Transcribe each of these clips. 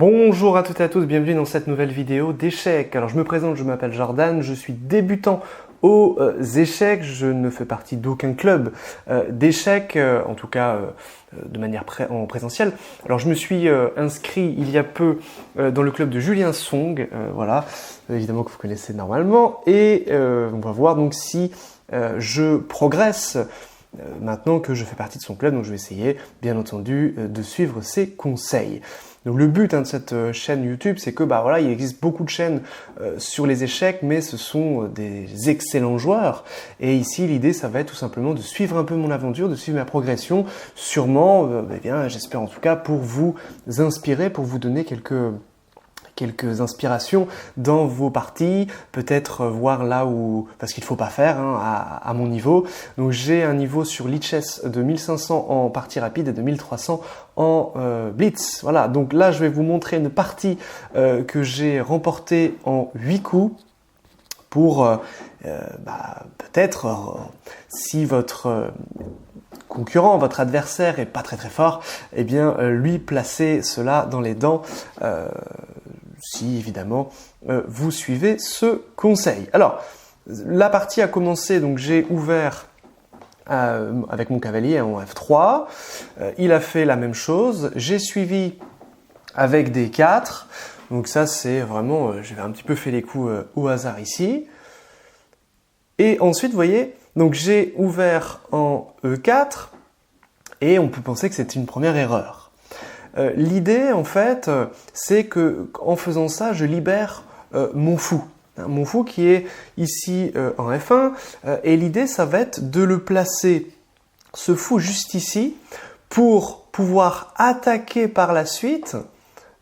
Bonjour à toutes et à tous, bienvenue dans cette nouvelle vidéo d'échecs. Alors je me présente, je m'appelle Jordan, je suis débutant aux échecs, je ne fais partie d'aucun club d'échecs, en tout cas de manière en présentiel. Alors je me suis inscrit il y a peu dans le club de Julien Song, voilà, évidemment que vous connaissez normalement, et on va voir donc si je progresse maintenant que je fais partie de son club, donc je vais essayer bien entendu de suivre ses conseils. Donc le but de cette chaîne YouTube, c'est que voilà, il existe beaucoup de chaînes sur les échecs, mais ce sont des excellents joueurs. Et ici, l'idée, ça va être tout simplement de suivre un peu mon aventure, de suivre ma progression, sûrement, j'espère en tout cas, pour vous inspirer, pour vous donner quelques inspirations dans vos parties, peut-être voir là où, parce qu'il ne faut pas faire à mon niveau. Donc j'ai un niveau sur Lichess de 1500 en partie rapide et de 1300 en blitz. Voilà, donc là je vais vous montrer une partie que j'ai remportée en 8 coups pour peut-être si votre concurrent, votre adversaire est pas très fort, eh bien lui placer cela dans les dents si évidemment vous suivez ce conseil. Alors, la partie a commencé, donc j'ai ouvert avec mon cavalier en F3, il a fait la même chose, j'ai suivi avec D4, donc ça c'est vraiment, j'avais un petit peu fait les coups au hasard ici, et ensuite vous voyez, donc j'ai ouvert en E4, et on peut penser que c'est une première erreur. L'idée, en fait, c'est que en faisant ça, je libère mon fou. Mon fou qui est ici en F1. Et l'idée, ça va être de le placer, ce fou juste ici, pour pouvoir attaquer par la suite.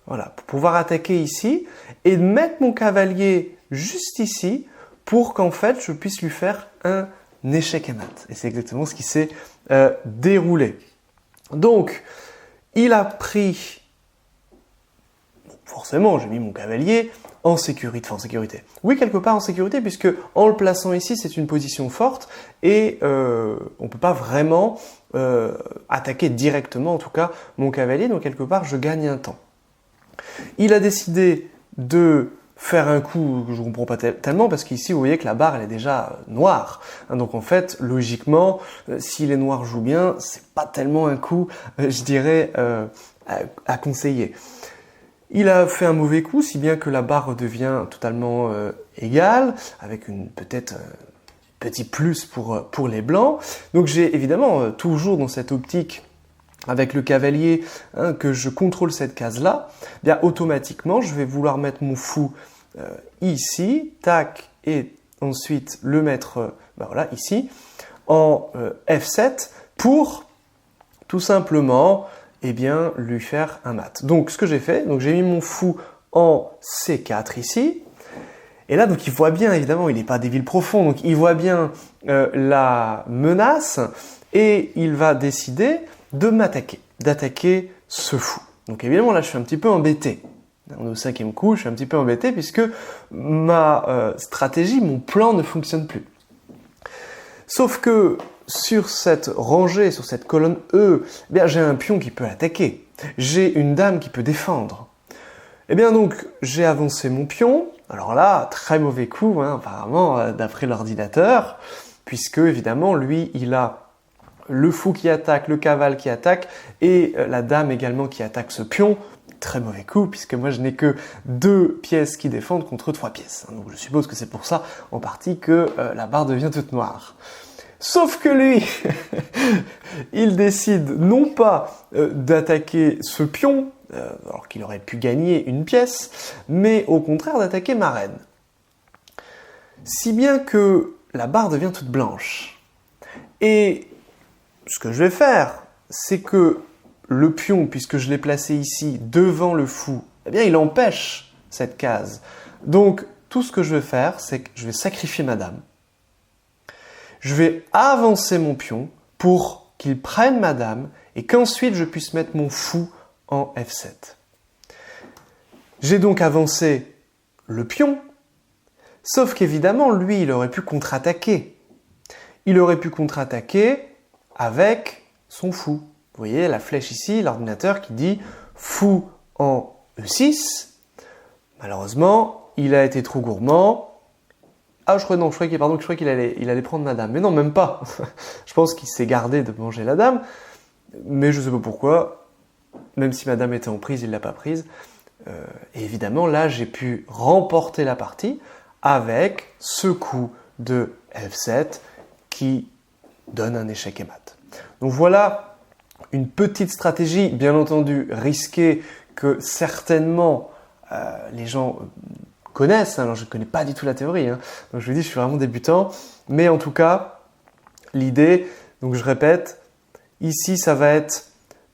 Voilà, pour pouvoir attaquer ici. Et de mettre mon cavalier juste ici, pour qu'en fait, je puisse lui faire un échec à mat. Et c'est exactement ce qui s'est déroulé. Donc, il a pris, forcément j'ai mis mon cavalier en sécurité, enfin en sécurité. Oui, quelque part en sécurité, puisque en le plaçant ici, c'est une position forte et on ne peut pas vraiment attaquer directement, en tout cas, mon cavalier, donc quelque part je gagne un temps. Il a décidé de faire un coup que je ne comprends pas tellement, parce qu'ici vous voyez que la barre elle est déjà noire. Donc en fait, logiquement, si les noirs jouent bien, c'est pas tellement un coup, je dirais, à conseiller. Il a fait un mauvais coup, si bien que la barre devient totalement égale, avec peut-être petit plus pour les blancs. Donc j'ai évidemment toujours dans cette optique avec le cavalier, que je contrôle cette case-là, bien automatiquement, je vais vouloir mettre mon fou ici, tac, et ensuite le mettre voilà, ici, en F7, pour tout simplement bien, lui faire un mat. Donc ce que j'ai fait, donc j'ai mis mon fou en C4 ici, et là, donc il voit bien, évidemment, il n'est pas des villes profondes, donc il voit bien la menace, et il va décider de m'attaquer, d'attaquer ce fou. Donc évidemment, là, je suis un petit peu embêté. On est au 5e coup, je suis un petit peu embêté puisque ma stratégie, mon plan ne fonctionne plus. Sauf que sur cette rangée, sur cette colonne E, eh bien j'ai un pion qui peut attaquer. J'ai une dame qui peut défendre. Et bien donc, j'ai avancé mon pion. Alors là, très mauvais coup, apparemment, d'après l'ordinateur, puisque évidemment, lui, il a le fou qui attaque, le cavale qui attaque, et la dame également qui attaque ce pion. Très mauvais coup, puisque moi je n'ai que 2 pièces qui défendent contre 3 pièces. Donc je suppose que c'est pour ça, en partie, que la barre devient toute noire. Sauf que lui, il décide non pas d'attaquer ce pion, alors qu'il aurait pu gagner une pièce, mais au contraire d'attaquer ma reine. Si bien que la barre devient toute blanche. Et ce que je vais faire, c'est que le pion, puisque je l'ai placé ici devant le fou, eh bien il empêche cette case. Donc tout ce que je vais faire, c'est que je vais sacrifier ma dame. Je vais avancer mon pion pour qu'il prenne ma dame et qu'ensuite je puisse mettre mon fou en F7. J'ai donc avancé le pion, sauf qu'évidemment, lui, il aurait pu contre-attaquer. Il aurait pu contre-attaquer avec son fou. Vous voyez la flèche ici, l'ordinateur qui dit fou en E6. Malheureusement, il a été trop gourmand. Ah, je crois qu'il allait prendre ma dame. Mais non, même pas. Je pense qu'il s'est gardé de manger la dame. Mais je ne sais pas pourquoi. Même si ma dame était en prise, il ne l'a pas prise. Et évidemment, là, j'ai pu remporter la partie avec ce coup de F7 qui donne un échec et mat. Donc voilà une petite stratégie, bien entendu risquée, que certainement les gens connaissent. Alors je ne connais pas du tout la théorie, hein. Donc je vous dis, je suis vraiment débutant. Mais en tout cas, l'idée, donc je répète, ici ça va être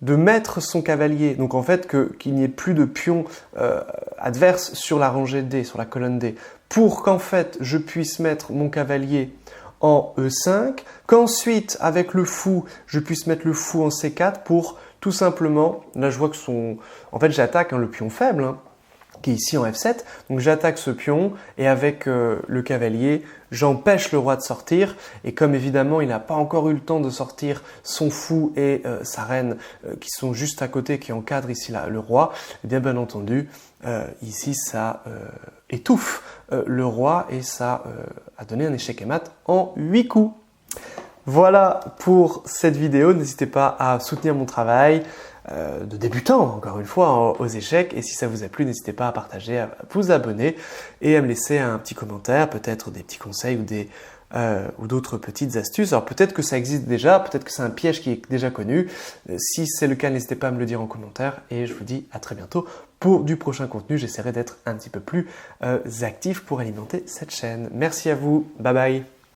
de mettre son cavalier, donc en fait qu'il n'y ait plus de pion adverse sur la rangée D, sur la colonne D, pour qu'en fait je puisse mettre mon cavalier en E5, qu'ensuite avec le fou, je puisse mettre le fou en C4 pour tout simplement, là je vois que en fait j'attaque le pion faible, hein, qui est ici en F7, donc j'attaque ce pion et avec le cavalier, j'empêche le roi de sortir et comme évidemment il n'a pas encore eu le temps de sortir son fou et sa reine qui sont juste à côté, qui encadrent ici le roi, et bien entendu ici ça étouffe le roi et ça a donné un échec et mat en 8 coups. Voilà pour cette vidéo, n'hésitez pas à soutenir mon travail de débutant, encore une fois, aux échecs. Et si ça vous a plu, n'hésitez pas à partager, à vous abonner et à me laisser un petit commentaire, peut-être des petits conseils ou d'autres petites astuces. Alors peut-être que ça existe déjà, peut-être que c'est un piège qui est déjà connu. Si c'est le cas, n'hésitez pas à me le dire en commentaire. Et je vous dis à très bientôt pour du prochain contenu. J'essaierai d'être un petit peu plus actif pour alimenter cette chaîne. Merci à vous, bye bye.